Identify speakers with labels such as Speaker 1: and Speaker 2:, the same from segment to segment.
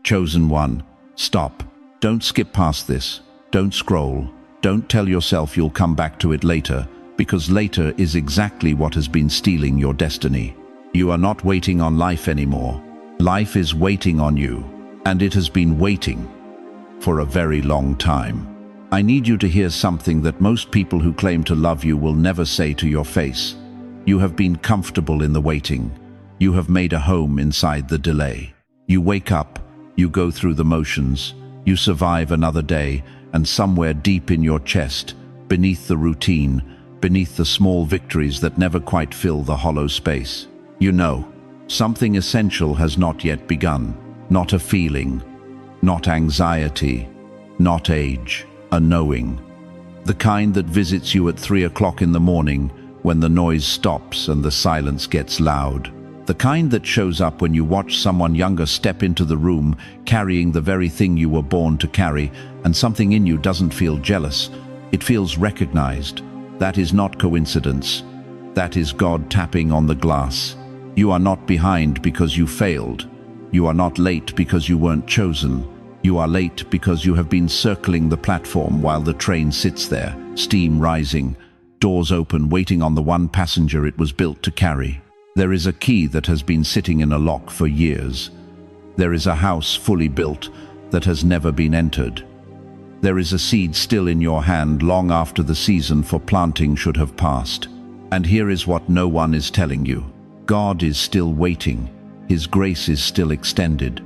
Speaker 1: Chosen one, stop. Don't skip past this. Don't scroll. Don't tell yourself you'll come back to it later, because later is exactly what has been stealing your destiny. You are not waiting on life anymore. Life is waiting on you, and it has been waiting for a very long time. I need you to hear something that most people who claim to love you will never say to your face. You have been comfortable in the waiting. You have made a home inside the delay. You wake up, you go through the motions, you survive another day, and somewhere deep in your chest, beneath the routine, beneath the small victories that never quite fill the hollow space, you know, something essential has not yet begun. Not a feeling, not anxiety, not age, a knowing. The kind that visits you at 3 o'clock in the morning when the noise stops and the silence gets loud. The kind that shows up when you watch someone younger step into the room carrying the very thing you were born to carry, and something in you doesn't feel jealous. It feels recognized. That is not coincidence. That is God tapping on the glass. You are not behind because you failed. You are not late because you weren't chosen. You are late because you have been circling the platform while the train sits there, steam rising, doors open, waiting on the one passenger it was built to carry. There is a key that has been sitting in a lock for years. There is a house fully built that has never been entered. There is a seed still in your hand long after the season for planting should have passed. And here is what no one is telling you. God is still waiting. His grace is still extended.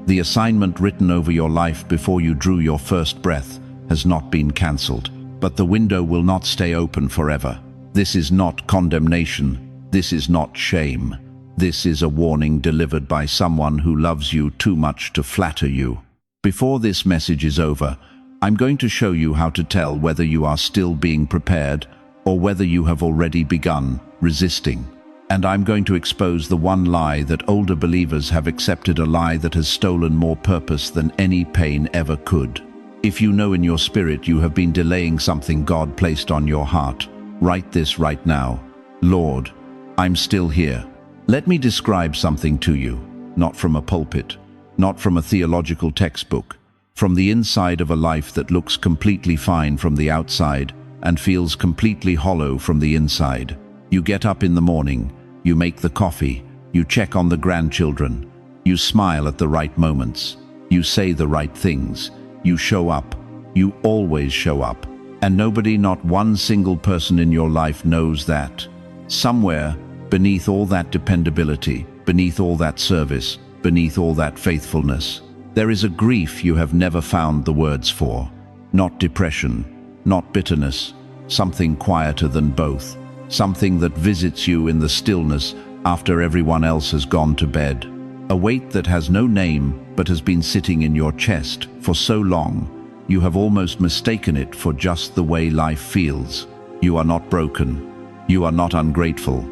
Speaker 1: The assignment written over your life before you drew your first breath has not been cancelled, but the window will not stay open forever. This is not condemnation. This is not shame. This is a warning delivered by someone who loves you too much to flatter you. Before this message is over, I'm going to show you how to tell whether you are still being prepared or whether you have already begun resisting. And I'm going to expose the one lie that older believers have accepted, a lie that has stolen more purpose than any pain ever could. If you know in your spirit you have been delaying something God placed on your heart, write this right now. Lord, I'm still here. Let me describe something to you, not from a pulpit, not from a theological textbook, from the inside of a life that looks completely fine from the outside and feels completely hollow from the inside. You get up in the morning, you make the coffee, you check on the grandchildren, you smile at the right moments, you say the right things, you show up, you always show up, and nobody, not one single person in your life knows that. Somewhere, beneath all that dependability, beneath all that service, beneath all that faithfulness, there is a grief you have never found the words for. Not depression, not bitterness, something quieter than both. Something that visits you in the stillness after everyone else has gone to bed. A weight that has no name but has been sitting in your chest for so long, you have almost mistaken it for just the way life feels. You are not broken. You are not ungrateful.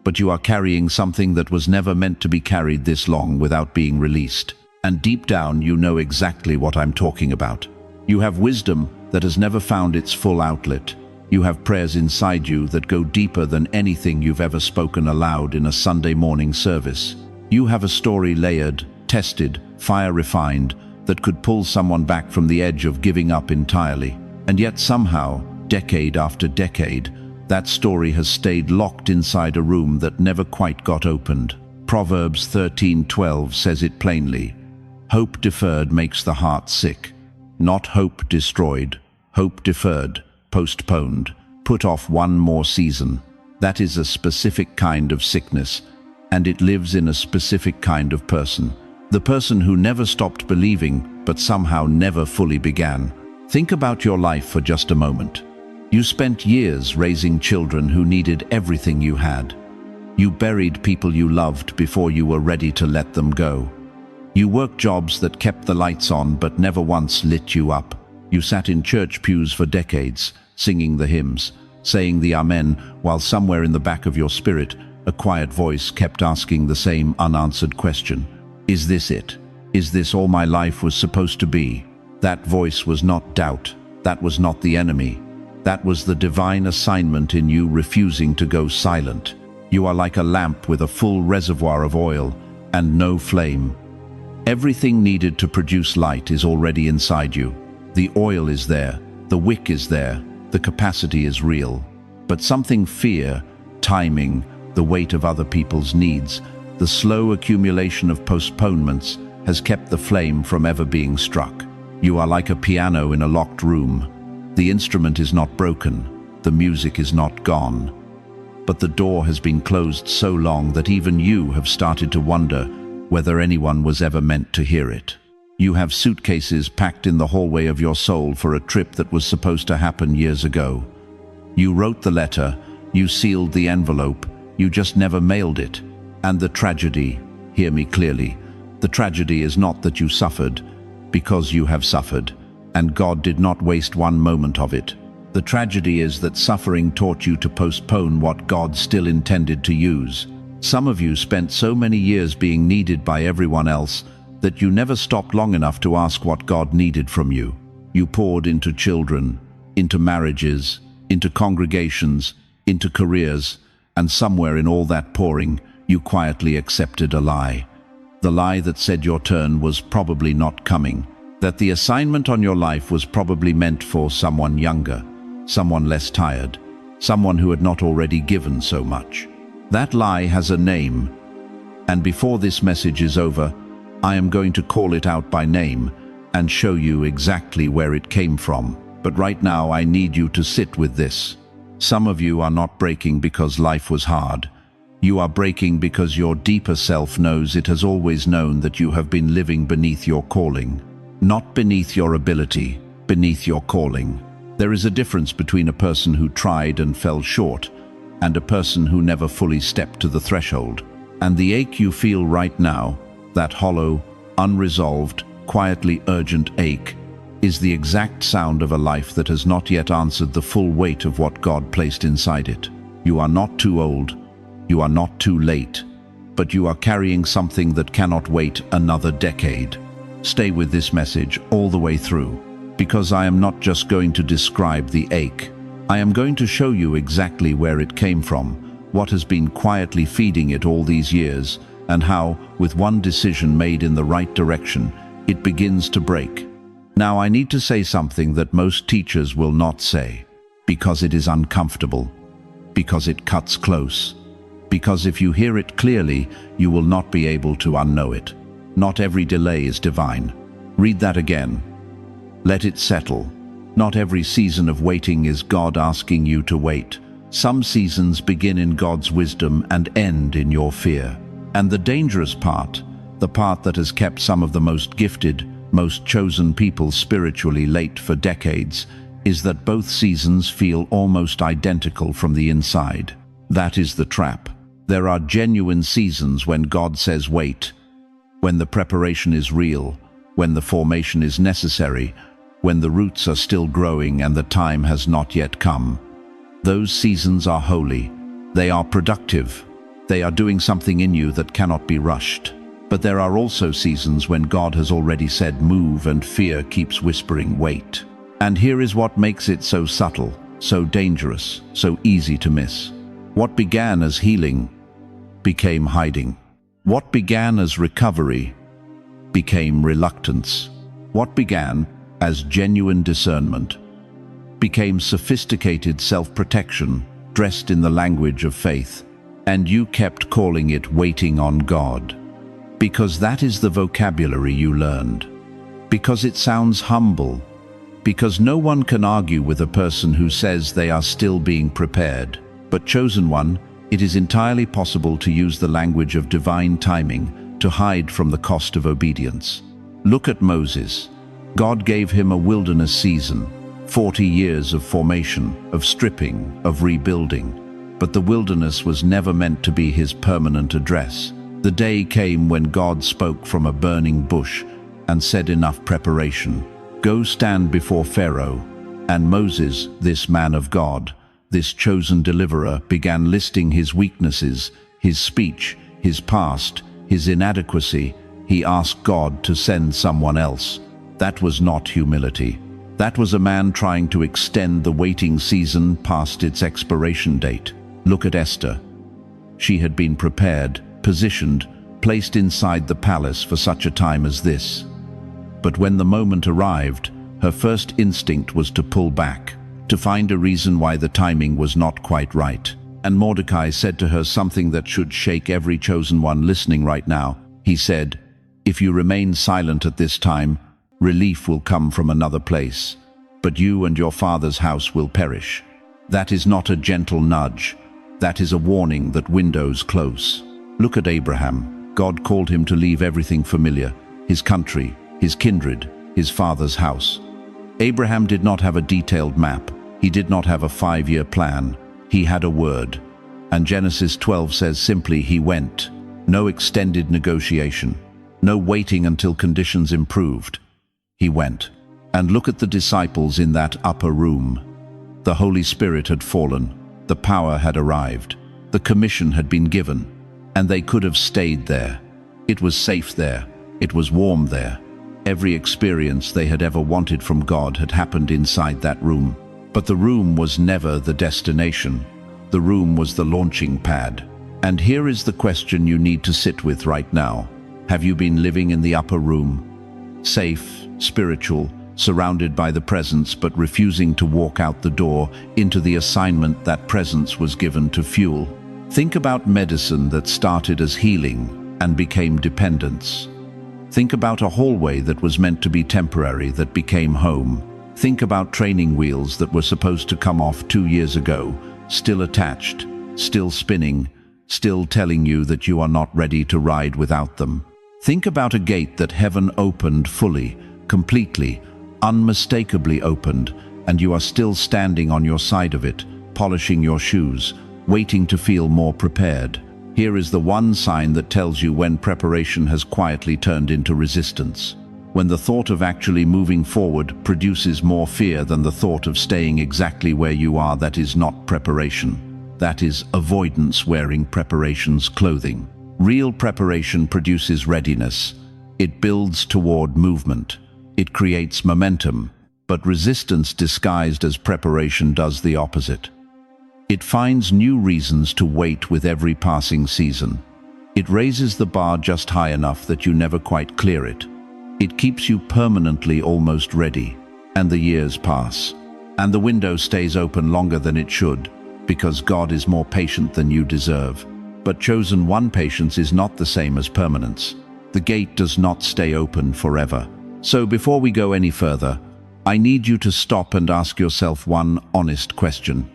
Speaker 1: But you are carrying something that was never meant to be carried this long without being released. And deep down you know exactly what I'm talking about. You have wisdom that has never found its full outlet. You have prayers inside you that go deeper than anything you've ever spoken aloud in a Sunday morning service. You have a story layered, tested, fire refined, that could pull someone back from the edge of giving up entirely. And yet somehow, decade after decade, that story has stayed locked inside a room that never quite got opened. Proverbs 13:12 says it plainly. Hope deferred makes the heart sick. Not hope destroyed, hope deferred, postponed, put off one more season. That is a specific kind of sickness, and it lives in a specific kind of person. The person who never stopped believing, but somehow never fully began. Think about your life for just a moment. You spent years raising children who needed everything you had. You buried people you loved before you were ready to let them go. You worked jobs that kept the lights on but never once lit you up. You sat in church pews for decades, singing the hymns, saying the Amen, while somewhere in the back of your spirit, a quiet voice kept asking the same unanswered question. Is this it? Is this all my life was supposed to be? That voice was not doubt. That was not the enemy. That was the divine assignment in you refusing to go silent. You are like a lamp with a full reservoir of oil and no flame. Everything needed to produce light is already inside you. The oil is there, the wick is there, the capacity is real. But something fear, timing, the weight of other people's needs, the slow accumulation of postponements has kept the flame from ever being struck. You are like a piano in a locked room. The instrument is not broken, the music is not gone. But the door has been closed so long that even you have started to wonder whether anyone was ever meant to hear it. You have suitcases packed in the hallway of your soul for a trip that was supposed to happen years ago. You wrote the letter, you sealed the envelope, you just never mailed it. And the tragedy, hear me clearly, the tragedy is not that you suffered, because you have suffered, and God did not waste one moment of it. The tragedy is that suffering taught you to postpone what God still intended to use. Some of you spent so many years being needed by everyone else that you never stopped long enough to ask what God needed from you. You poured into children, into marriages, into congregations, into careers, and somewhere in all that pouring, you quietly accepted a lie. The lie that said your turn was probably not coming, that the assignment on your life was probably meant for someone younger, someone less tired, someone who had not already given so much. That lie has a name, and before this message is over, I am going to call it out by name and show you exactly where it came from. But right now I need you to sit with this. Some of you are not breaking because life was hard. You are breaking because your deeper self knows it has always known that you have been living beneath your calling. Not beneath your ability, beneath your calling. There is a difference between a person who tried and fell short and a person who never fully stepped to the threshold. And the ache you feel right now, that hollow, unresolved, quietly urgent ache, is the exact sound of a life that has not yet answered the full weight of what God placed inside it. You are not too old, you are not too late, but you are carrying something that cannot wait another decade. Stay with this message all the way through, because I am not just going to describe the ache. I am going to show you exactly where it came from, what has been quietly feeding it all these years, and how, with one decision made in the right direction, it begins to break. Now I need to say something that most teachers will not say, because it is uncomfortable, because it cuts close, because if you hear it clearly, you will not be able to unknow it. Not every delay is divine. Read that again. Let it settle. Not every season of waiting is God asking you to wait. Some seasons begin in God's wisdom and end in your fear. And the dangerous part, the part that has kept some of the most gifted, most chosen people spiritually late for decades, is that both seasons feel almost identical from the inside. That is the trap. There are genuine seasons when God says wait, when the preparation is real, when the formation is necessary, when the roots are still growing and the time has not yet come. Those seasons are holy. They are productive. They are doing something in you that cannot be rushed. But there are also seasons when God has already said move and fear keeps whispering wait. And here is what makes it so subtle, so dangerous, so easy to miss. What began as healing became hiding. What began as recovery became reluctance. What began as genuine discernment became sophisticated self-protection dressed in the language of faith. And you kept calling it waiting on God. Because that is the vocabulary you learned. Because it sounds humble. Because no one can argue with a person who says they are still being prepared. But chosen one, it is entirely possible to use the language of divine timing to hide from the cost of obedience. Look at Moses. God gave him a wilderness season, 40 years of formation, of stripping, of rebuilding. But the wilderness was never meant to be his permanent address. The day came when God spoke from a burning bush and said, enough preparation. Go stand before Pharaoh. And Moses, this man of God, this chosen deliverer, began listing his weaknesses, his speech, his past, his inadequacy. He asked God to send someone else. That was not humility. That was a man trying to extend the waiting season past its expiration date. Look at Esther. She had been prepared, positioned, placed inside the palace for such a time as this. But when the moment arrived, her first instinct was to pull back, to find a reason why the timing was not quite right. And Mordecai said to her something that should shake every chosen one listening right now. He said, "If you remain silent at this time, relief will come from another place, but you and your father's house will perish." That is not a gentle nudge. That is a warning that window's close. Look at Abraham. God called him to leave everything familiar, his country, his kindred, his father's house. Abraham did not have a detailed map. He did not have a 5-year plan. He had a word. And Genesis 12 says simply, he went. No extended negotiation. No waiting until conditions improved. He went. And look at the disciples in that upper room. The Holy Spirit had fallen. The power had arrived. The commission had been given. And they could have stayed there. It was safe there. It was warm there. Every experience they had ever wanted from God had happened inside that room. But the room was never the destination. The room was the launching pad. And here is the question you need to sit with right now. Have you been living in the upper room? Safe, spiritual, surrounded by the presence, but refusing to walk out the door into the assignment that presence was given to fuel. Think about medicine that started as healing and became dependence. Think about a hallway that was meant to be temporary that became home. Think about training wheels that were supposed to come off 2 years ago, still attached, still spinning, still telling you that you are not ready to ride without them. Think about a gate that heaven opened fully, completely, unmistakably opened, and you are still standing on your side of it, polishing your shoes, waiting to feel more prepared. Here is the one sign that tells you when preparation has quietly turned into resistance. When the thought of actually moving forward produces more fear than the thought of staying exactly where you are, that is not preparation. That is avoidance wearing preparation's clothing. Real preparation produces readiness. It builds toward movement. It creates momentum. But resistance disguised as preparation does the opposite. It finds new reasons to wait with every passing season. It raises the bar just high enough that you never quite clear it. It keeps you permanently almost ready. And the years pass. And the window stays open longer than it should, because God is more patient than you deserve. But chosen one, patience is not the same as permanence. The gate does not stay open forever. So before we go any further, I need you to stop and ask yourself one honest question.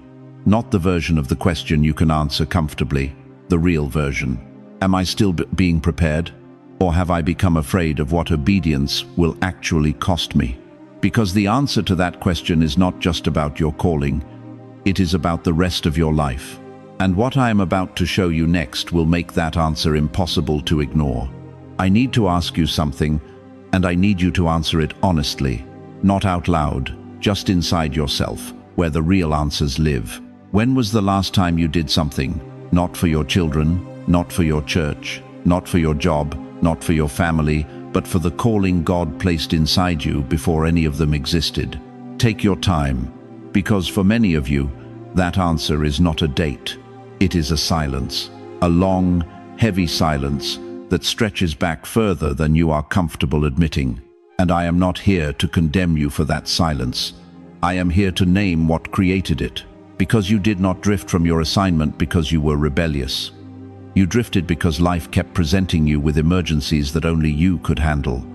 Speaker 1: Not the version of the question you can answer comfortably, the real version. Am I still being prepared? Or have I become afraid of what obedience will actually cost me? Because the answer to that question is not just about your calling, it is about the rest of your life. And what I am about to show you next will make that answer impossible to ignore. I need to ask you something, and I need you to answer it honestly, not out loud, just inside yourself, where the real answers live. When was the last time you did something, not for your children, not for your church, not for your job, not for your family, but for the calling God placed inside you before any of them existed? Take your time, because for many of you, that answer is not a date. It is a silence, a long, heavy silence that stretches back further than you are comfortable admitting. And I am not here to condemn you for that silence. I am here to name what created it. Because you did not drift from your assignment because you were rebellious. You drifted because life kept presenting you with emergencies that only you could handle.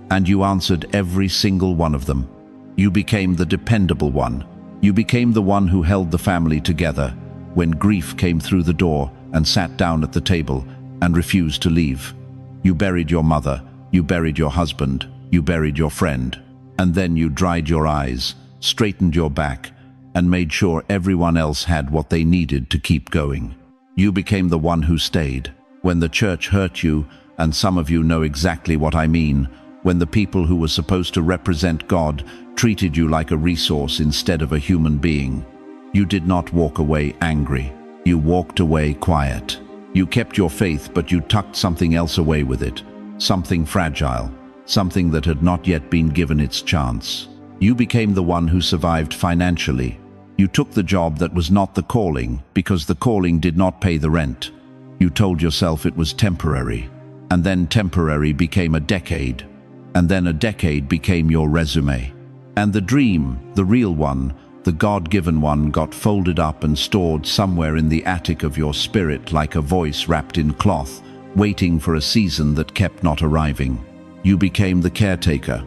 Speaker 1: And you answered every single one of them. You became the dependable one. You became the one who held the family together when grief came through the door and sat down at the table and refused to leave. You buried your mother, you buried your husband, you buried your friend, and then you dried your eyes, straightened your back, and made sure everyone else had what they needed to keep going. You became the one who stayed. When the church hurt you, and some of you know exactly what I mean, when the people who were supposed to represent God treated you like a resource instead of a human being, you did not walk away angry. You walked away quiet. You kept your faith, but you tucked something else away with it, something fragile, something that had not yet been given its chance. You became the one who survived financially. You took the job that was not the calling because the calling did not pay the rent. You told yourself it was temporary. and then temporary became a decade, and then a decade became your resume. And the dream, the real one, the God-given one, got folded up and stored somewhere in the attic of your spirit like a voice wrapped in cloth, waiting for a season that kept not arriving. You became the caretaker.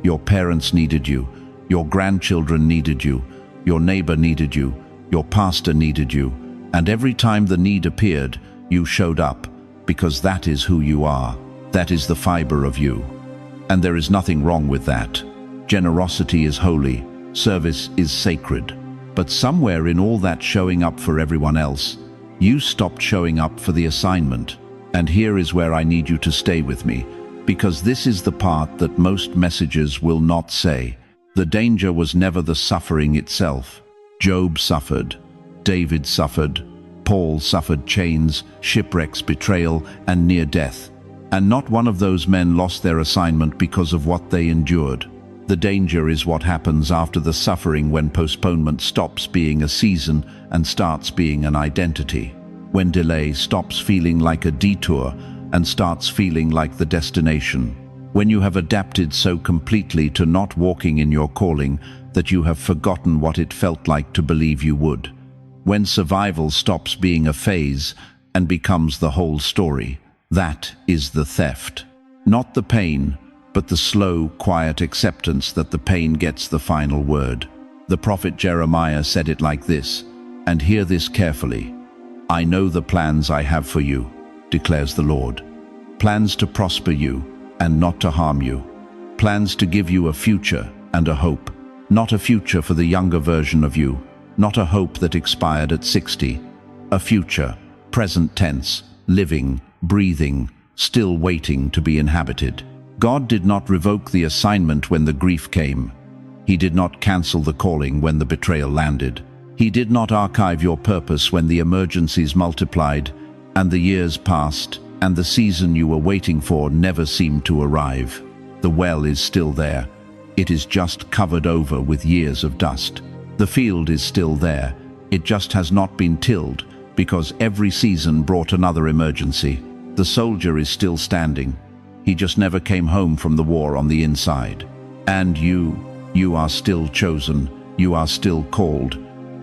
Speaker 1: Your parents needed you. Your grandchildren needed you. Your neighbor needed you. Your pastor needed you. And every time the need appeared, you showed up, because that is who you are. That is the fiber of you. And there is nothing wrong with that. Generosity is holy. Service is sacred. But somewhere in all that showing up for everyone else, you stopped showing up for the assignment. And here is where I need you to stay with me, because this is the part that most messages will not say. The danger was never the suffering itself. Job suffered. David suffered. Paul suffered chains, shipwrecks, betrayal, and near death. And not one of those men lost their assignment because of what they endured. The danger is what happens after the suffering, when postponement stops being a season and starts being an identity. When delay stops feeling like a detour and starts feeling like the destination. When you have adapted so completely to not walking in your calling that you have forgotten what it felt like to believe you would. When survival stops being a phase and becomes the whole story. That is the theft. Not the pain, but the slow, quiet acceptance that the pain gets the final word. The prophet Jeremiah said it like this, and hear this carefully. I know the plans I have for you, declares the Lord. Plans to prosper you and not to harm you. Plans to give you a future and a hope. Not a future for the younger version of you, not a hope that expired at 60. A future, present tense, living, breathing, still waiting to be inhabited. God did not revoke the assignment when the grief came. He did not cancel the calling when the betrayal landed. He did not archive your purpose when the emergencies multiplied and the years passed and the season you were waiting for never seemed to arrive. The well is still there. It is just covered over with years of dust. The field is still there. It just has not been tilled because every season brought another emergency. The soldier is still standing. He just never came home from the war on the inside. And you are still chosen. You are still called.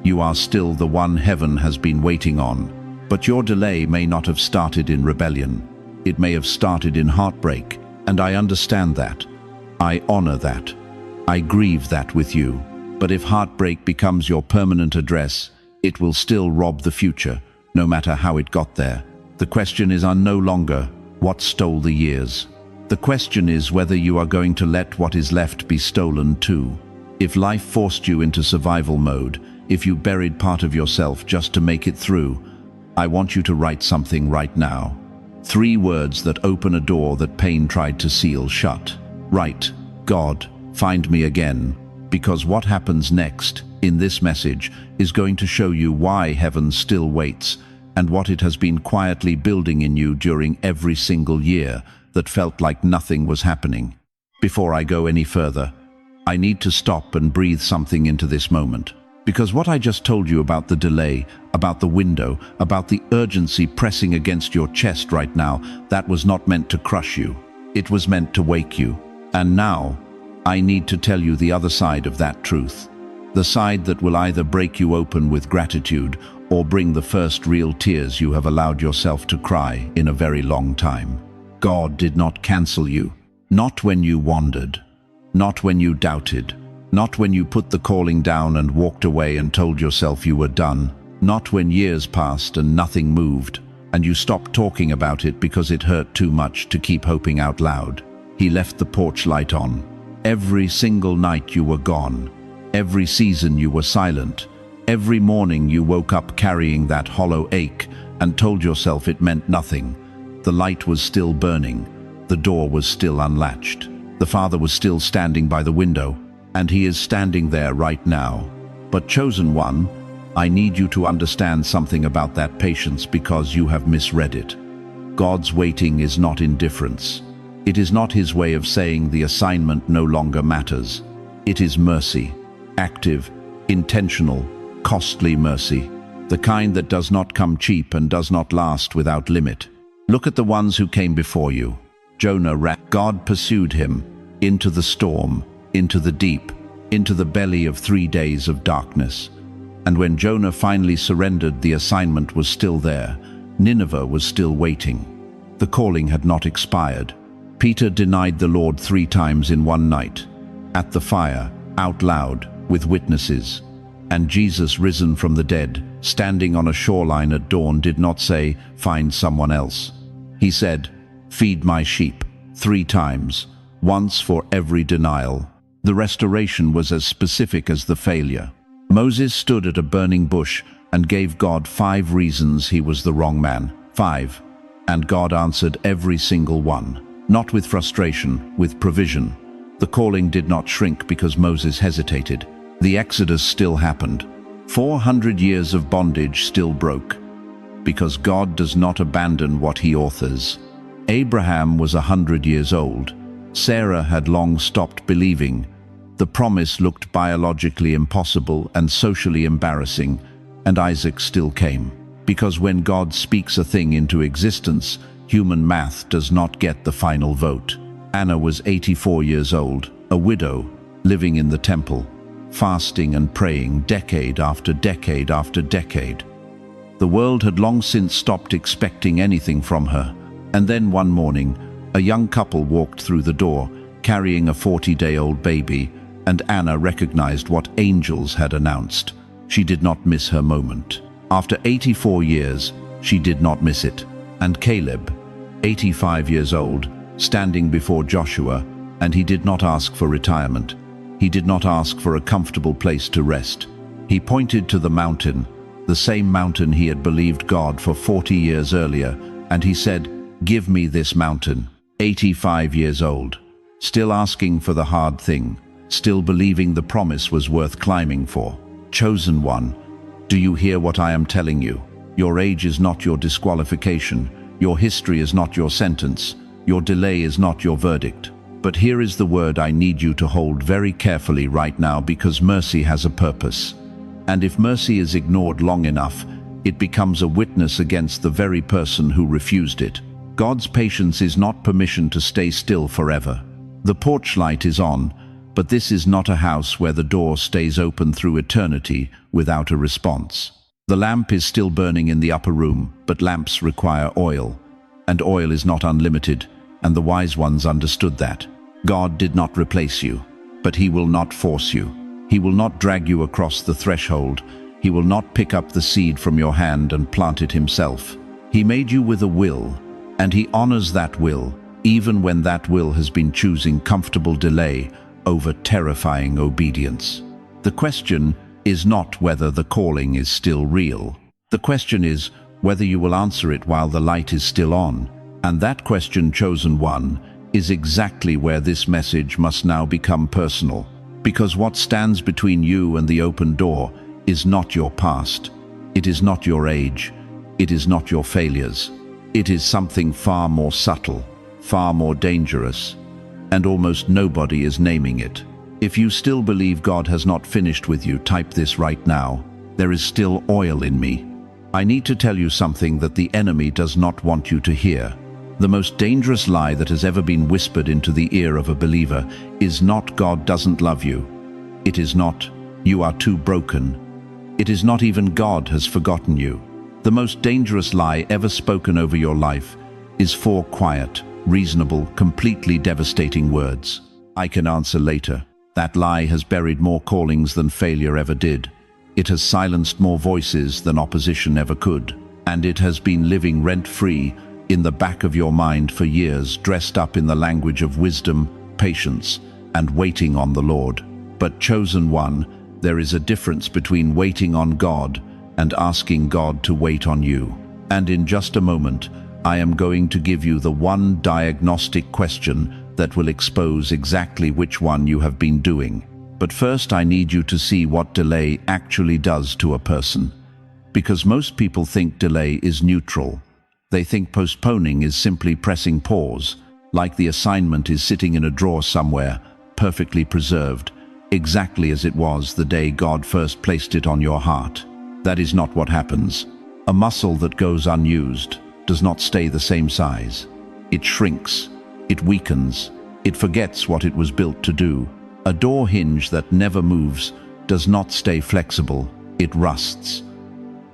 Speaker 1: You are still the one heaven has been waiting on. But your delay may not have started in rebellion. It may have started in heartbreak, and I understand that. I honor that. I grieve that with you. But if heartbreak becomes your permanent address, it will still rob the future, no matter how it got there. The question is no longer, what stole the years? The question is whether you are going to let what is left be stolen too. If life forced you into survival mode, if you buried part of yourself just to make it through, I want you to write something right now. 3 words that open a door that pain tried to seal shut. Write, God, find me again, because what happens next in this message is going to show you why heaven still waits and what it has been quietly building in you during every single year that felt like nothing was happening. Before I go any further, I need to stop and breathe something into this moment. Because what I just told you about the delay, about the window, about the urgency pressing against your chest right now, that was not meant to crush you. It was meant to wake you. And now, I need to tell you the other side of that truth. The side that will either break you open with gratitude or bring the first real tears you have allowed yourself to cry in a very long time. God did not cancel you. Not when you wandered. Not when you doubted. Not when you put the calling down and walked away and told yourself you were done. Not when years passed and nothing moved, and you stopped talking about it because it hurt too much to keep hoping out loud. He left the porch light on. Every single night you were gone. Every season you were silent. Every morning you woke up carrying that hollow ache and told yourself it meant nothing. The light was still burning. The door was still unlatched. The Father was still standing by the window, and He is standing there right now. But chosen one, I need you to understand something about that patience because you have misread it. God's waiting is not indifference. It is not His way of saying the assignment no longer matters. It is mercy, active, intentional, costly mercy, the kind that does not come cheap and does not last without limit. Look at the ones who came before you. Jonah ran. God pursued him into the storm, into the deep, into the belly of 3 days of darkness. And when Jonah finally surrendered, the assignment was still there. Nineveh was still waiting. The calling had not expired. Peter denied the Lord 3 times in one night, at the fire, out loud, with witnesses. And Jesus, risen from the dead, standing on a shoreline at dawn, did not say, "Find someone else." He said, "Feed my sheep," 3 times, once for every denial. The restoration was as specific as the failure. Moses stood at a burning bush and gave God 5 reasons he was the wrong man. 5. And God answered every single one. Not with frustration, with provision. The calling did not shrink because Moses hesitated. The Exodus still happened. 400 years of bondage still broke. Because God does not abandon what he authors. Abraham was 100 years old. Sarah had long stopped believing. The promise looked biologically impossible and socially embarrassing, and Isaac still came. Because when God speaks a thing into existence, human math does not get the final vote. Anna was 84 years old, a widow, living in the temple, fasting and praying decade after decade after decade. The world had long since stopped expecting anything from her. And then one morning, a young couple walked through the door, carrying a 40-day-old baby, and Anna recognized what angels had announced. She did not miss her moment. After 84 years, she did not miss it. And Caleb, 85 years old, standing before Joshua, and he did not ask for retirement. He did not ask for a comfortable place to rest. He pointed to the mountain, the same mountain he had believed God for 40 years earlier, and he said, "Give me this mountain." 85 years old, still asking for the hard thing, still believing the promise was worth climbing for. Chosen one, do you hear what I am telling you? Your age is not your disqualification. Your history is not your sentence. Your delay is not your verdict. But here is the word I need you to hold very carefully right now, because mercy has a purpose. And if mercy is ignored long enough, it becomes a witness against the very person who refused it. God's patience is not permission to stay still forever. The porch light is on, but this is not a house where the door stays open through eternity without a response. The lamp is still burning in the upper room, but lamps require oil, and oil is not unlimited, and the wise ones understood that. God did not replace you, but he will not force you. He will not drag you across the threshold. He will not pick up the seed from your hand and plant it himself. He made you with a will, and he honors that will, even when that will has been choosing comfortable delay over terrifying obedience. The question is not whether the calling is still real. The question is whether you will answer it while the light is still on. And that question, chosen one, is exactly where this message must now become personal. Because what stands between you and the open door is not your past. It is not your age. It is not your failures. It is something far more subtle, far more dangerous, and almost nobody is naming it. If you still believe God has not finished with you, type this right now. There is still oil in me. I need to tell you something that the enemy does not want you to hear. The most dangerous lie that has ever been whispered into the ear of a believer is not God doesn't love you. It is not you are too broken. It is not even God has forgotten you. The most dangerous lie ever spoken over your life is 4 quiet, reasonable, completely devastating words. I can answer later. That lie has buried more callings than failure ever did. It has silenced more voices than opposition ever could. And it has been living rent-free in the back of your mind for years, dressed up in the language of wisdom, patience, and waiting on the Lord. But chosen one, there is a difference between waiting on God and asking God to wait on you. And in just a moment, I am going to give you the one diagnostic question that will expose exactly which one you have been doing. But first, I need you to see what delay actually does to a person. Because most people think delay is neutral. They think postponing is simply pressing pause, like the assignment is sitting in a drawer somewhere, perfectly preserved, exactly as it was the day God first placed it on your heart. That is not what happens. A muscle that goes unused, does not stay the same size. It shrinks, it weakens, it forgets what it was built to do. A door hinge that never moves does not stay flexible, it rusts.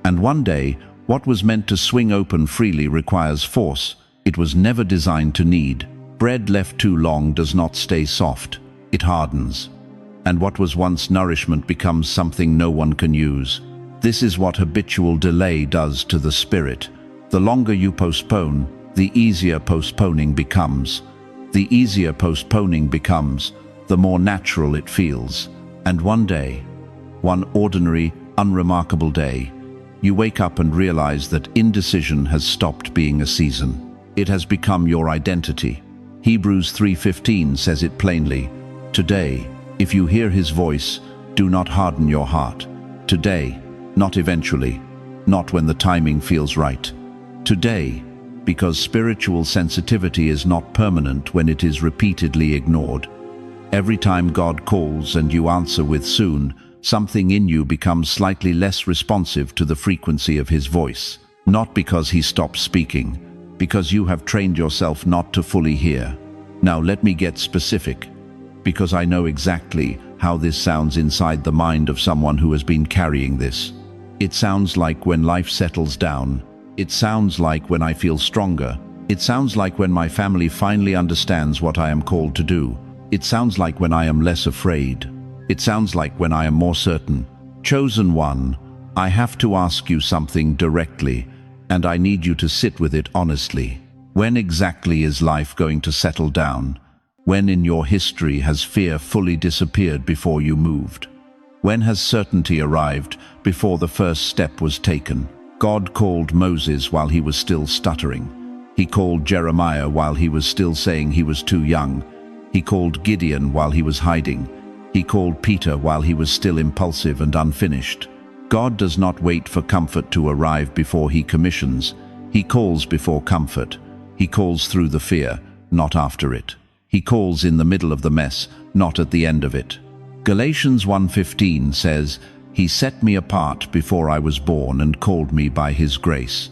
Speaker 1: And one day, what was meant to swing open freely requires force it was never designed to need. Bread left too long does not stay soft, it hardens. And what was once nourishment becomes something no one can use. This is what habitual delay does to the spirit. The longer you postpone, the easier postponing becomes. The easier postponing becomes, the more natural it feels. And one day, one ordinary, unremarkable day, you wake up and realize that indecision has stopped being a season. It has become your identity. Hebrews 3:15 says it plainly. Today, if you hear his voice, do not harden your heart. Today, not eventually, not when the timing feels right. Today, because spiritual sensitivity is not permanent when it is repeatedly ignored. Every time God calls and you answer with soon, something in you becomes slightly less responsive to the frequency of his voice. Not because he stops speaking, because you have trained yourself not to fully hear. Now let me get specific, because I know exactly how this sounds inside the mind of someone who has been carrying this. It sounds like when life settles down. It sounds like when I feel stronger. It sounds like when my family finally understands what I am called to do. It sounds like when I am less afraid. It sounds like when I am more certain. Chosen one, I have to ask you something directly, and I need you to sit with it honestly. When exactly is life going to settle down? When in your history has fear fully disappeared before you moved? When has certainty arrived before the first step was taken? God called Moses while he was still stuttering. He called Jeremiah while he was still saying he was too young. He called Gideon while he was hiding. He called Peter while he was still impulsive and unfinished. God does not wait for comfort to arrive before he commissions. He calls before comfort. He calls through the fear, not after it. He calls in the middle of the mess, not at the end of it. Galatians 1:15 says, "He set me apart before I was born and called me by his grace."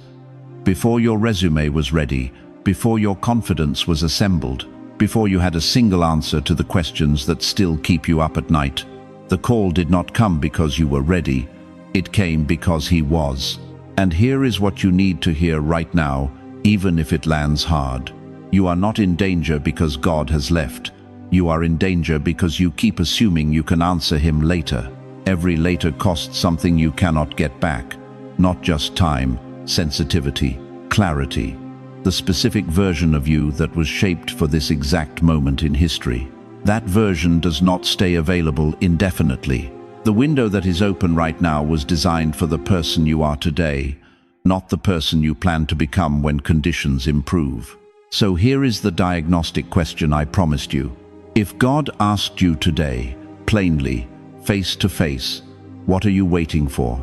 Speaker 1: Before your resume was ready, before your confidence was assembled, before you had a single answer to the questions that still keep you up at night, the call did not come because you were ready. It came because he was. And here is what you need to hear right now, even if it lands hard. You are not in danger because God has left. You are in danger because you keep assuming you can answer him later. Every later costs something you cannot get back. Not just time, sensitivity, clarity. The specific version of you that was shaped for this exact moment in history. That version does not stay available indefinitely. The window that is open right now was designed for the person you are today, not the person you plan to become when conditions improve. So here is the diagnostic question I promised you. If God asked you today, plainly, face to face, what are you waiting for?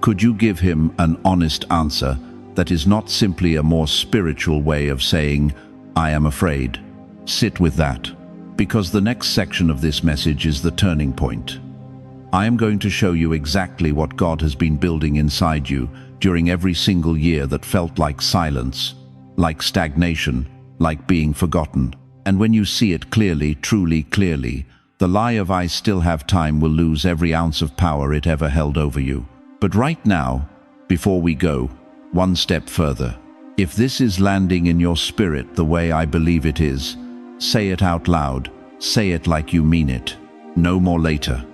Speaker 1: Could you give him an honest answer that is not simply a more spiritual way of saying, I am afraid? Sit with that, because the next section of this message is the turning point. I am going to show you exactly what God has been building inside you during every single year that felt like silence, like stagnation, like being forgotten. And when you see it clearly, truly clearly, the lie of I still have time will lose every ounce of power it ever held over you. But right now, before we go, one step further. If this is landing in your spirit the way I believe it is, say it out loud. Say it like you mean it. No more later.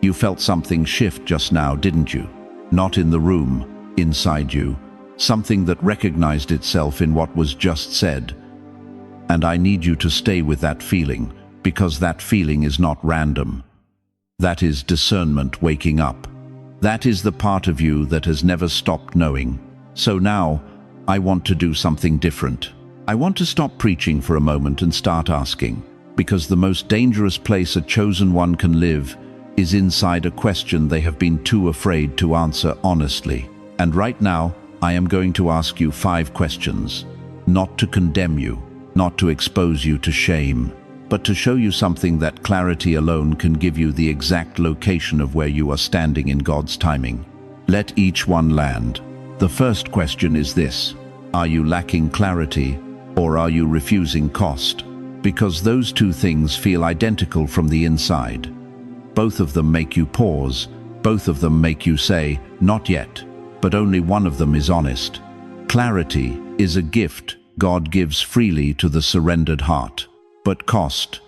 Speaker 1: You felt something shift just now, didn't you? Not in the room, inside you. Something that recognized itself in what was just said. And I need you to stay with that feeling, because that feeling is not random. That is discernment waking up. That is the part of you that has never stopped knowing. So now, I want to do something different. I want to stop preaching for a moment and start asking, because the most dangerous place a chosen one can live is inside a question they have been too afraid to answer honestly. And right now, I am going to ask you 5 questions, not to condemn you, not to expose you to shame, but to show you something that clarity alone can give you the exact location of where you are standing in God's timing. Let each one land. The first question is this: Are you lacking clarity, or are you refusing cost? Because those two things feel identical from the inside. Both of them make you pause. Both of them make you say, not yet. But only one of them is honest. Clarity is a gift God gives freely to the surrendered heart. But cost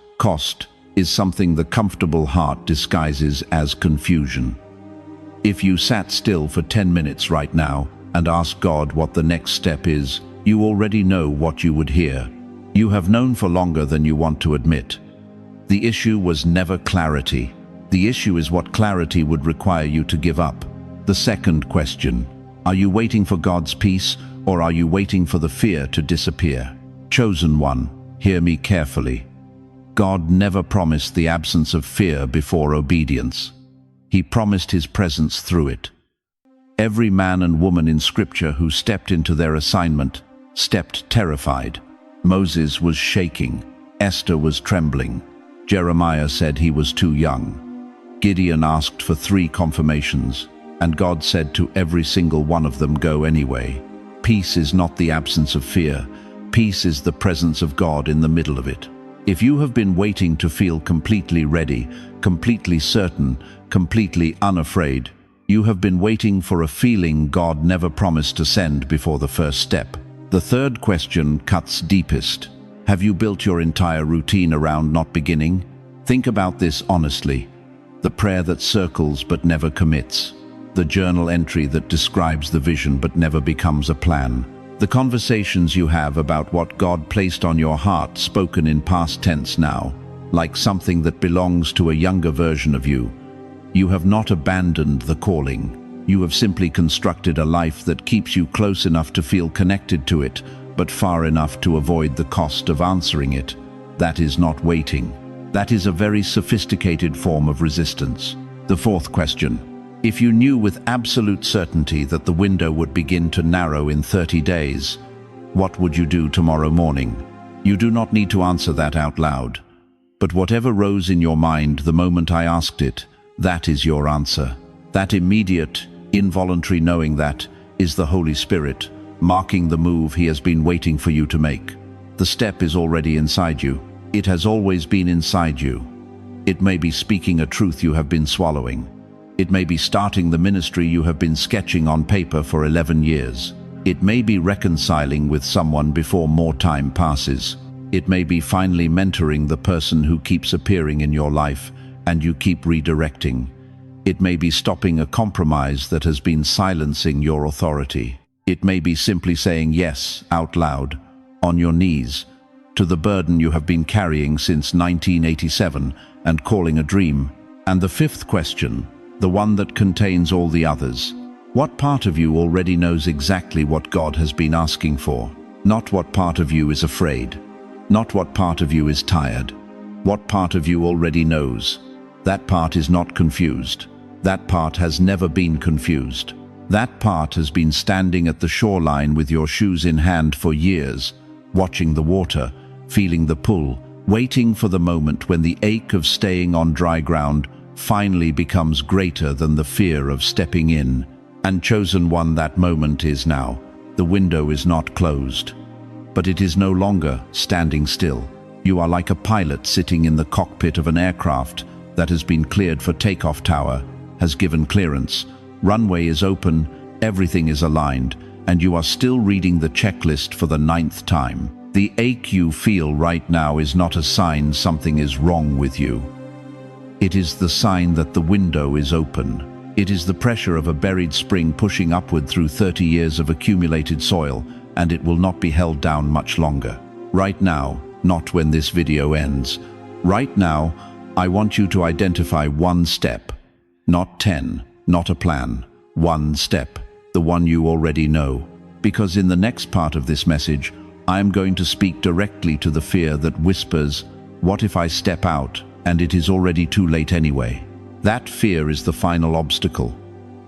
Speaker 1: is something the comfortable heart disguises as confusion. If you sat still for 10 minutes right now and asked God what the next step is, you already know what you would hear. You have known for longer than you want to admit. The issue was never clarity. The issue is what clarity would require you to give up. The second question: are you waiting for God's peace, or are you waiting for the fear to disappear? Chosen one, hear me carefully. God never promised the absence of fear before obedience. He promised His presence through it. Every man and woman in Scripture who stepped into their assignment stepped terrified. Moses was shaking. Esther was trembling. Jeremiah said he was too young. Gideon asked for 3 confirmations, and God said to every single one of them, go anyway. Peace is not the absence of fear. Peace is the presence of God in the middle of it. If you have been waiting to feel completely ready, completely certain, completely unafraid, you have been waiting for a feeling God never promised to send before the first step. The third question cuts deepest. Have you built your entire routine around not beginning? Think about this honestly. The prayer that circles but never commits. The journal entry that describes the vision but never becomes a plan. The conversations you have about what God placed on your heart spoken in past tense now, like something that belongs to a younger version of you. You have not abandoned the calling. You have simply constructed a life that keeps you close enough to feel connected to it, but far enough to avoid the cost of answering it. That is not waiting. That is a very sophisticated form of resistance. The fourth question: if you knew with absolute certainty that the window would begin to narrow in 30 days, what would you do tomorrow morning? You do not need to answer that out loud. But whatever rose in your mind the moment I asked it, that is your answer. That immediate, involuntary knowing that is the Holy Spirit, marking the move He has been waiting for you to make. The step is already inside you. It has always been inside you. It may be speaking a truth you have been swallowing. It may be starting the ministry you have been sketching on paper for 11 years. It may be reconciling with someone before more time passes. It may be finally mentoring the person who keeps appearing in your life and you keep redirecting. It may be stopping a compromise that has been silencing your authority. It may be simply saying yes out loud, on your knees, to the burden you have been carrying since 1987 and calling a dream. And the fifth question, the one that contains all the others: what part of you already knows exactly what God has been asking for? Not what part of you is afraid. Not what part of you is tired. What part of you already knows? That part is not confused. That part has never been confused. That part has been standing at the shoreline with your shoes in hand for years, watching the water, feeling the pull, waiting for the moment when the ache of staying on dry ground finally becomes greater than the fear of stepping in. And chosen one, that moment is now. The window is not closed, but it is no longer standing still. You are like a pilot sitting in the cockpit of an aircraft that has been cleared for takeoff. Tower has given clearance. Runway is open, everything is aligned, and you are still reading the checklist for the 9th time. The ache you feel right now is not a sign something is wrong with you. It is the sign that the window is open. It is the pressure of a buried spring pushing upward through 30 years of accumulated soil, and it will not be held down much longer. Right now, not when this video ends. Right now, I want you to identify one step. Not 10, not a plan. One step, the one you already know. Because in the next part of this message, I am going to speak directly to the fear that whispers, what if I step out and it is already too late anyway? That fear is the final obstacle,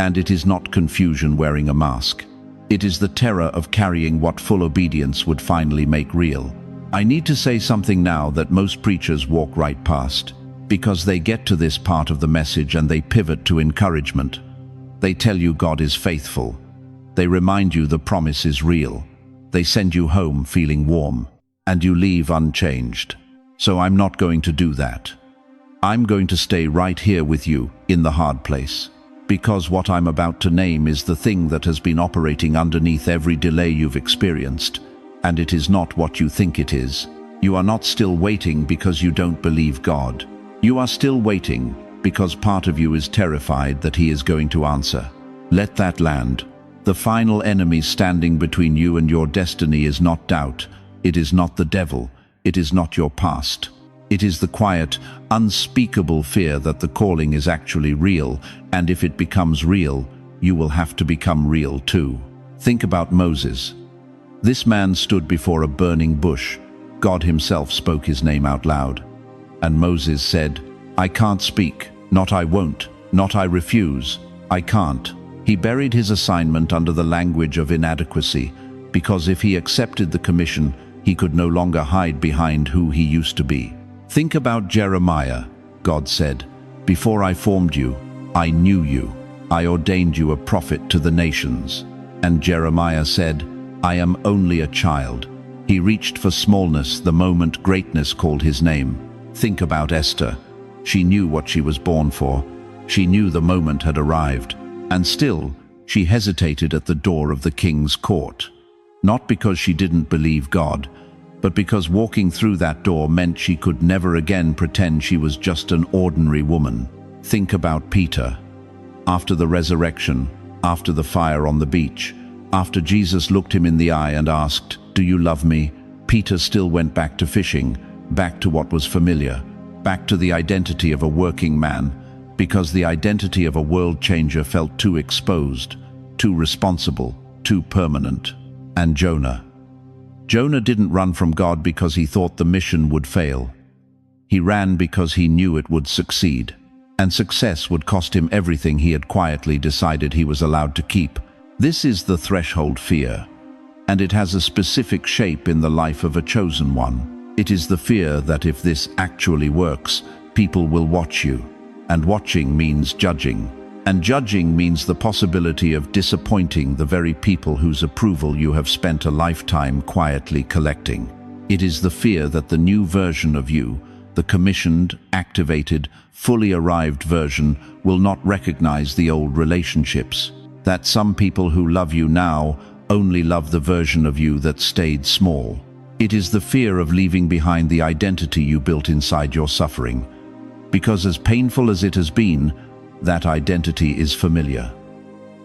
Speaker 1: and it is not confusion wearing a mask. It is the terror of carrying what full obedience would finally make real. I need to say something now that most preachers walk right past, because they get to this part of the message and they pivot to encouragement. They tell you God is faithful. They remind you the promise is real. They send you home feeling warm, and you leave unchanged. So I'm not going to do that. I'm going to stay right here with you in the hard place. Because what I'm about to name is the thing that has been operating underneath every delay you've experienced, and it is not what you think it is. You are not still waiting because you don't believe God. You are still waiting because part of you is terrified that He is going to answer. Let that land. The final enemy standing between you and your destiny is not doubt. It is not the devil. It is not your past. It is the quiet, unspeakable fear that the calling is actually real, and if it becomes real, you will have to become real too. Think about Moses. This man stood before a burning bush. God Himself spoke his name out loud. And Moses said, "I can't speak, not I won't, not I refuse, I can't." He buried his assignment under the language of inadequacy, because if he accepted the commission, he could no longer hide behind who he used to be. Think about Jeremiah. God said, "Before I formed you, I knew you. I ordained you a prophet to the nations." And Jeremiah said, "I am only a child." He reached for smallness the moment greatness called his name. Think about Esther. She knew what she was born for. She knew the moment had arrived. And still, she hesitated at the door of the king's court. Not because she didn't believe God, but because walking through that door meant she could never again pretend she was just an ordinary woman. Think about Peter. After the resurrection, after the fire on the beach, after Jesus looked him in the eye and asked, "Do you love me?" Peter still went back to fishing, back to what was familiar, back to the identity of a working man, because the identity of a world changer felt too exposed, too responsible, too permanent. And Jonah. Jonah didn't run from God because he thought the mission would fail. He ran because he knew it would succeed, and success would cost him everything he had quietly decided he was allowed to keep. This is the threshold fear, and it has a specific shape in the life of a chosen one. It is the fear that if this actually works, people will watch you. And watching means judging. And judging means the possibility of disappointing the very people whose approval you have spent a lifetime quietly collecting. It is the fear that the new version of you, the commissioned, activated, fully arrived version, will not recognize the old relationships. That some people who love you now only love the version of you that stayed small. It is the fear of leaving behind the identity you built inside your suffering. Because as painful as it has been, that identity is familiar.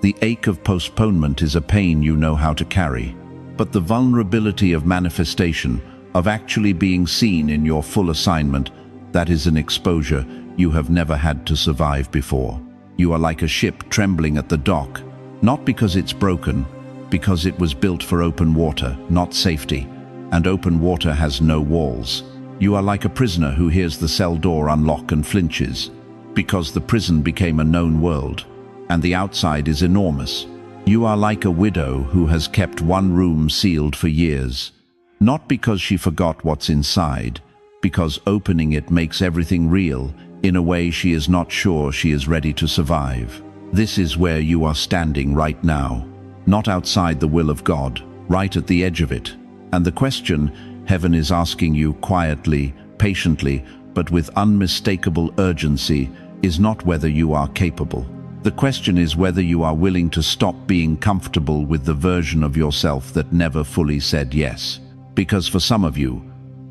Speaker 1: The ache of postponement is a pain you know how to carry, but the vulnerability of manifestation, of actually being seen in your full assignment, that is an exposure you have never had to survive before. You are like a ship trembling at the dock, not because it's broken, because it was built for open water, not safety, and open water has no walls. You are like a prisoner who hears the cell door unlock and flinches, because the prison became a known world, and the outside is enormous. You are like a widow who has kept one room sealed for years, not because she forgot what's inside, because opening it makes everything real in a way she is not sure she is ready to survive. This is where you are standing right now, not outside the will of God, right at the edge of it. And the question Heaven is asking you quietly, patiently, but with unmistakable urgency, is not whether you are capable. The question is whether you are willing to stop being comfortable with the version of yourself that never fully said yes. Because for some of you,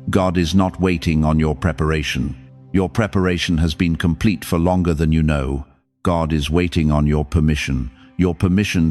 Speaker 1: God is not waiting on your preparation. Your preparation has been complete for longer than you know. God is waiting on your permission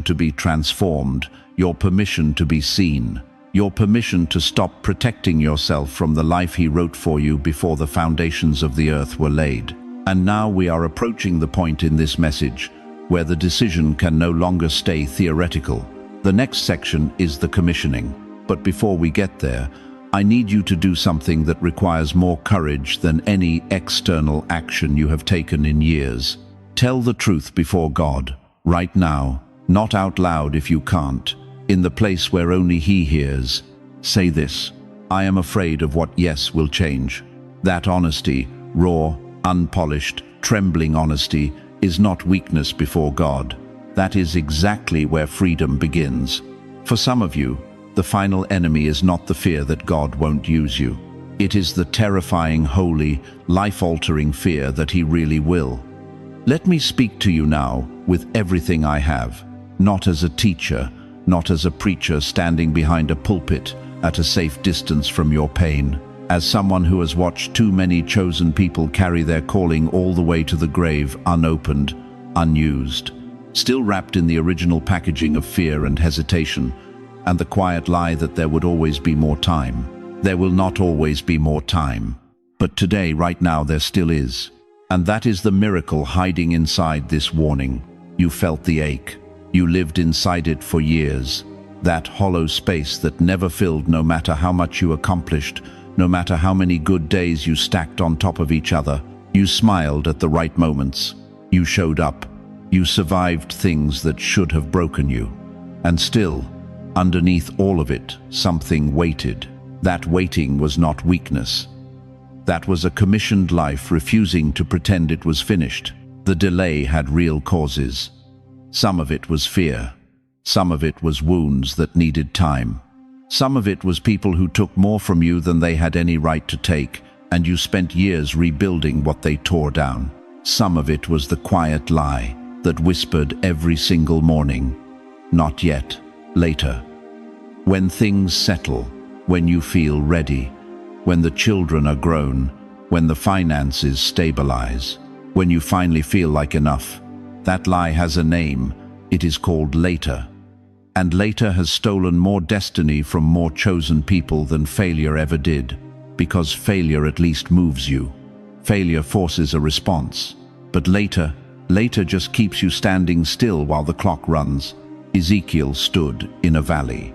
Speaker 1: to be transformed, your permission to be seen. Your permission to stop protecting yourself from the life He wrote for you before the foundations of the earth were laid. And now we are approaching the point in this message where the decision can no longer stay theoretical. The next section is the commissioning. But before we get there, I need you to do something that requires more courage than any external action you have taken in years. Tell the truth before God, right now, not out loud if you can't. In the place where only He hears. Say this: I am afraid of what yes will change. That honesty, raw, unpolished, trembling honesty, is not weakness before God. That is exactly where freedom begins. For some of you, The final enemy is not the fear that God won't use you. It is the terrifying, holy, life-altering fear that He really will. Let me speak to you now with everything I have, not as a teacher, not as a preacher standing behind a pulpit at a safe distance from your pain, as someone who has watched too many chosen people carry their calling all the way to the grave unopened, unused, still wrapped in the original packaging of fear and hesitation, and the quiet lie that there would always be more time. There will not always be more time. But today, right now, there still is. And that is the miracle hiding inside this warning. You felt the ache. You lived inside it for years. That hollow space that never filled no matter how much you accomplished, no matter how many good days you stacked on top of each other. You smiled at the right moments. You showed up. You survived things that should have broken you. And still, underneath all of it, something waited. That waiting was not weakness. That was a commissioned life refusing to pretend it was finished. The delay had real causes. Some of it was fear. Some of it was wounds that needed time. Some of it was people who took more from you than they had any right to take, and you spent years rebuilding what they tore down. Some of it was the quiet lie that whispered every single morning, "Not yet, later." When things settle, when you feel ready, when the children are grown, when the finances stabilize, when you finally feel like enough, that lie has a name. It is called later. And later has stolen more destiny from more chosen people than failure ever did, because failure at least moves you. Failure forces a response. But later just keeps you standing still while the clock runs. Ezekiel stood in a valley.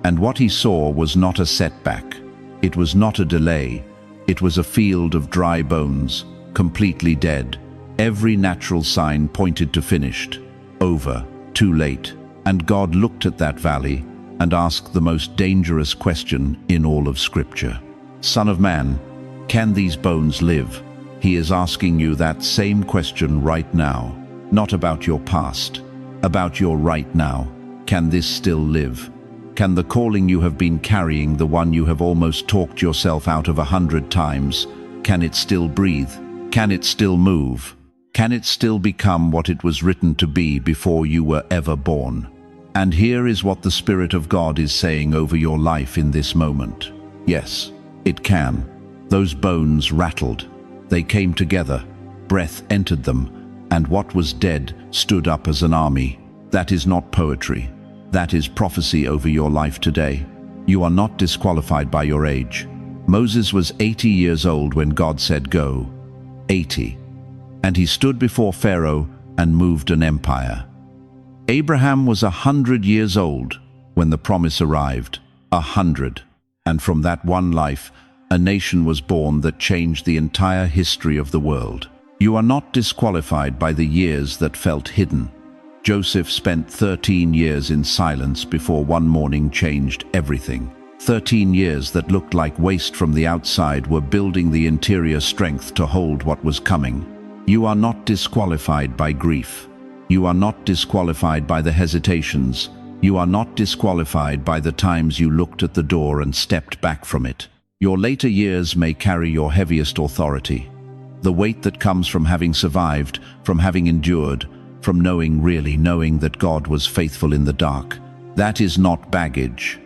Speaker 1: And what he saw was not a setback. It was not a delay. It was a field of dry bones, completely dead. Every natural sign pointed to finished. Over. Too late. And God looked at that valley and asked the most dangerous question in all of Scripture. Son of man, can these bones live? He is asking you that same question right now. Not about your past, about your right now. Can this still live? Can the calling you have been carrying, the one you have almost talked yourself out of 100 times, can it still breathe? Can it still move? Can it still become what it was written to be before you were ever born? And here is what the Spirit of God is saying over your life in this moment. Yes, it can. Those bones rattled. They came together. Breath entered them, and what was dead stood up as an army. That is not poetry. That is prophecy over your life today. You are not disqualified by your age. Moses was 80 years old when God said go. 80. And he stood before Pharaoh and moved an empire. Abraham was 100 years old when the promise arrived. 100. And from that one life, a nation was born that changed the entire history of the world. You are not disqualified by the years that felt hidden. Joseph spent 13 years in silence before one morning changed everything. 13 years that looked like waste from the outside were building the interior strength to hold what was coming. You are not disqualified by grief. You are not disqualified by the hesitations. You are not disqualified by the times you looked at the door and stepped back from it. Your later years may carry your heaviest authority. The weight that comes from having survived, from having endured, from really knowing that God was faithful in the dark. That is not baggage.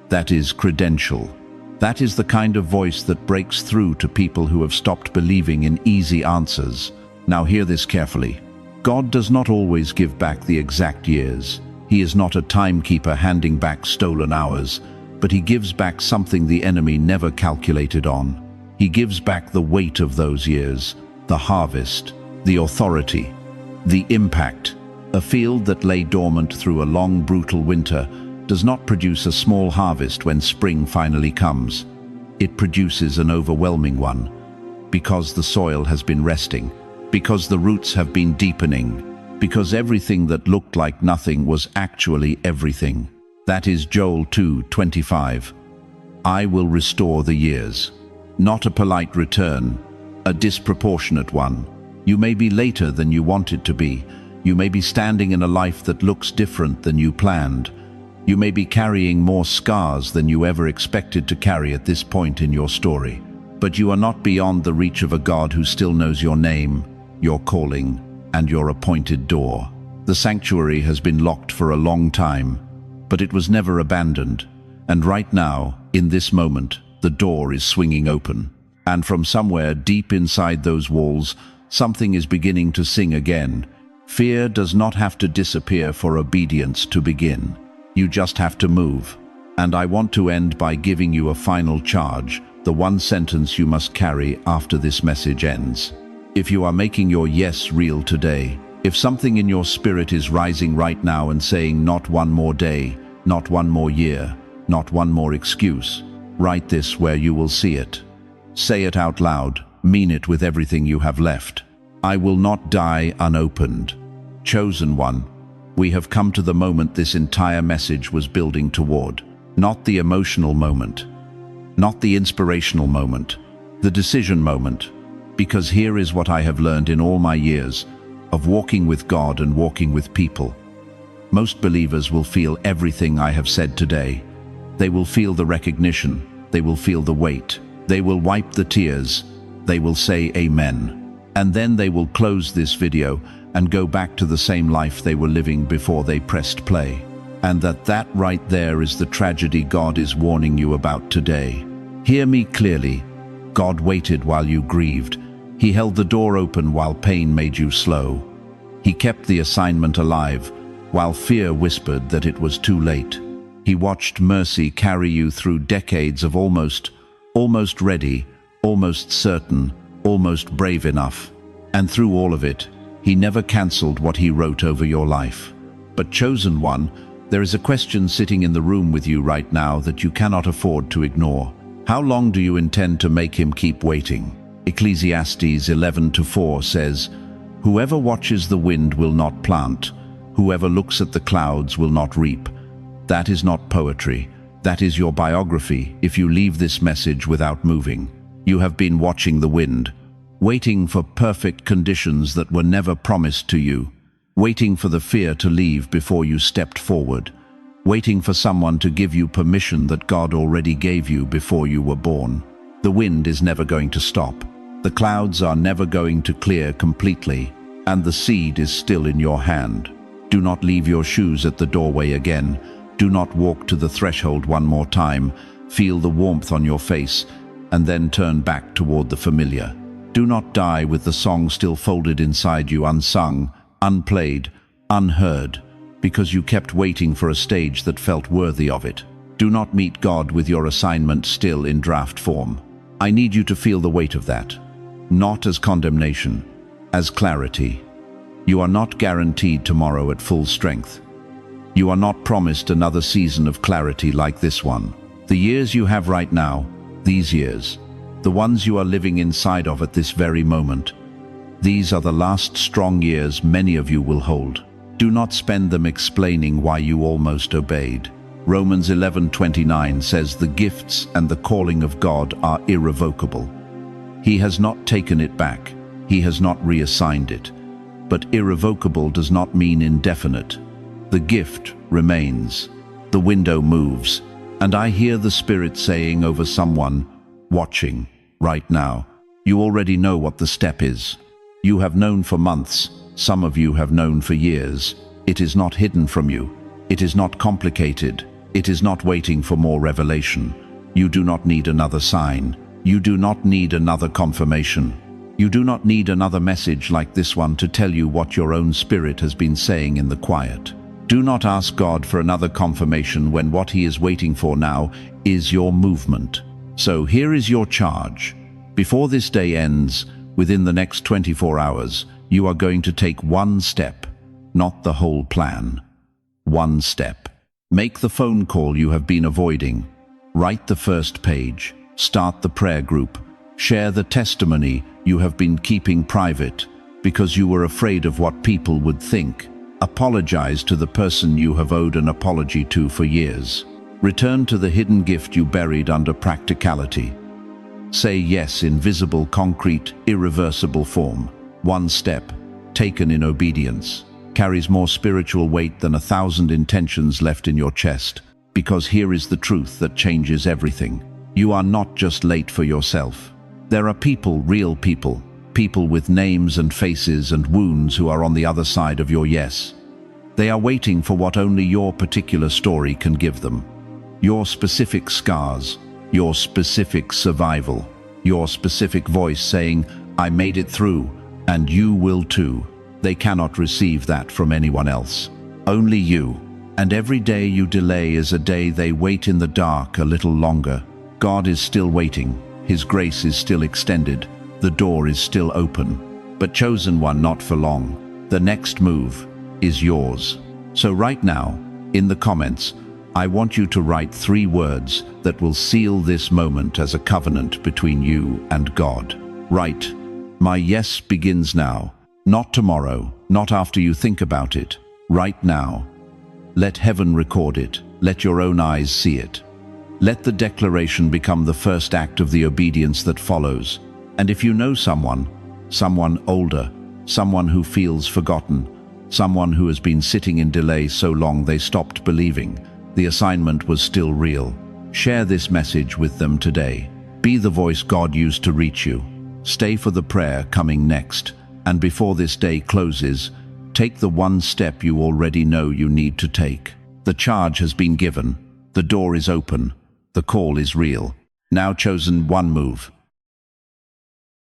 Speaker 1: That is credential. That is the kind of voice that breaks through to people who have stopped believing in easy answers. Now hear this carefully. God does not always give back the exact years. He is not a timekeeper handing back stolen hours, but he gives back something the enemy never calculated on. He gives back the weight of those years, the harvest, the authority, the impact. A field that lay dormant through a long, brutal winter does not produce a small harvest when spring finally comes. It produces an overwhelming one, because the soil has been resting, because the roots have been deepening, because everything that looked like nothing was actually everything. That is Joel 2:25. I will restore the years. Not a polite return, a disproportionate one. You may be later than you wanted to be. You may be standing in a life that looks different than you planned. You may be carrying more scars than you ever expected to carry at this point in your story. But you are not beyond the reach of a God who still knows your name, your calling, and your appointed door. The sanctuary has been locked for a long time, but it was never abandoned. And right now, in this moment, the door is swinging open. And from somewhere deep inside those walls, something is beginning to sing again. Fear does not have to disappear for obedience to begin. You just have to move. And I want to end by giving you a final charge, the one sentence you must carry after this message ends. If you are making your yes real today, if something in your spirit is rising right now and saying not one more day, not one more year, not one more excuse, write this where you will see it. Say it out loud, mean it with everything you have left. I will not die unopened. Chosen one, we have come to the moment this entire message was building toward. Not the emotional moment, not the inspirational moment, the decision moment. Because here is what I have learned in all my years of walking with God and walking with people. Most believers will feel everything I have said today. They will feel the recognition. They will feel the weight. They will wipe the tears. They will say amen. And then they will close this video and go back to the same life they were living before they pressed play. And that right there is the tragedy God is warning you about today. Hear me clearly. God waited while you grieved. He held the door open while pain made you slow. He kept the assignment alive while fear whispered that it was too late. He watched mercy carry you through decades of almost ready, almost certain, almost brave enough. And through all of it, he never cancelled what he wrote over your life. But chosen one, there is a question sitting in the room with you right now that you cannot afford to ignore. How long do you intend to make him keep waiting? Ecclesiastes 11:4 says, "Whoever watches the wind will not plant. Whoever looks at the clouds will not reap." That is not poetry. That is your biography if you leave this message without moving. You have been watching the wind, waiting for perfect conditions that were never promised to you, waiting for the fear to leave before you stepped forward, waiting for someone to give you permission that God already gave you before you were born. The wind is never going to stop. The clouds are never going to clear completely, and the seed is still in your hand. Do not leave your shoes at the doorway again. Do not walk to the threshold one more time. Feel the warmth on your face, and then turn back toward the familiar. Do not die with the song still folded inside you, unsung, unplayed, unheard, because you kept waiting for a stage that felt worthy of it. Do not meet God with your assignment still in draft form. I need you to feel the weight of that. Not as condemnation, as clarity. You are not guaranteed tomorrow at full strength. You are not promised another season of clarity like this one. The years you have right now, these years, the ones you are living inside of at this very moment, these are the last strong years many of you will hold. Do not spend them explaining why you almost obeyed. Romans 11:29 says the gifts and the calling of God are irrevocable. He has not taken it back. He has not reassigned it. But irrevocable does not mean indefinite. The gift remains. The window moves. And I hear the Spirit saying over someone watching right now, you already know what the step is. You have known for months. Some of you have known for years. It is not hidden from you. It is not complicated. It is not waiting for more revelation. You do not need another sign. You do not need another confirmation. You do not need another message like this one to tell you what your own spirit has been saying in the quiet. Do not ask God for another confirmation when what He is waiting for now is your movement. So here is your charge. Before this day ends, within the next 24 hours, you are going to take one step, not the whole plan. One step. Make the phone call you have been avoiding. Write the first page. Start the prayer group. Share the testimony you have been keeping private because you were afraid of what people would think. Apologize to the person you have owed an apology to for years. Return to the hidden gift you buried under practicality. Say yes in visible, concrete, irreversible form. One step, taken in obedience. carries more spiritual weight than 1,000 intentions left in your chest, because here is the truth that changes everything. You are not just late for yourself. There are people, real people, people with names and faces and wounds who are on the other side of your yes. They are waiting for what only your particular story can give them. Your specific scars, your specific survival, your specific voice saying, "I made it through, and you will too." They cannot receive that from anyone else. Only you. And every day you delay is a day they wait in the dark a little longer. God is still waiting. His grace is still extended. The door is still open. But chosen one, not for long. The next move is yours. So right now, in the comments, I want you to write 3 words that will seal this moment as a covenant between you and God. Write, "My yes begins now." Not tomorrow, not after you think about it. Right now. Let heaven record it. Let your own eyes see it. Let the declaration become the first act of the obedience that follows. And if you know someone older, someone who feels forgotten, someone who has been sitting in delay so long they stopped believing the assignment was still real, share this message with them today. Be the voice God used to reach you. Stay for the prayer coming next. And before this day closes, take the one step you already know you need to take. The charge has been given. The door is open. The call is real. Now chosen, one move.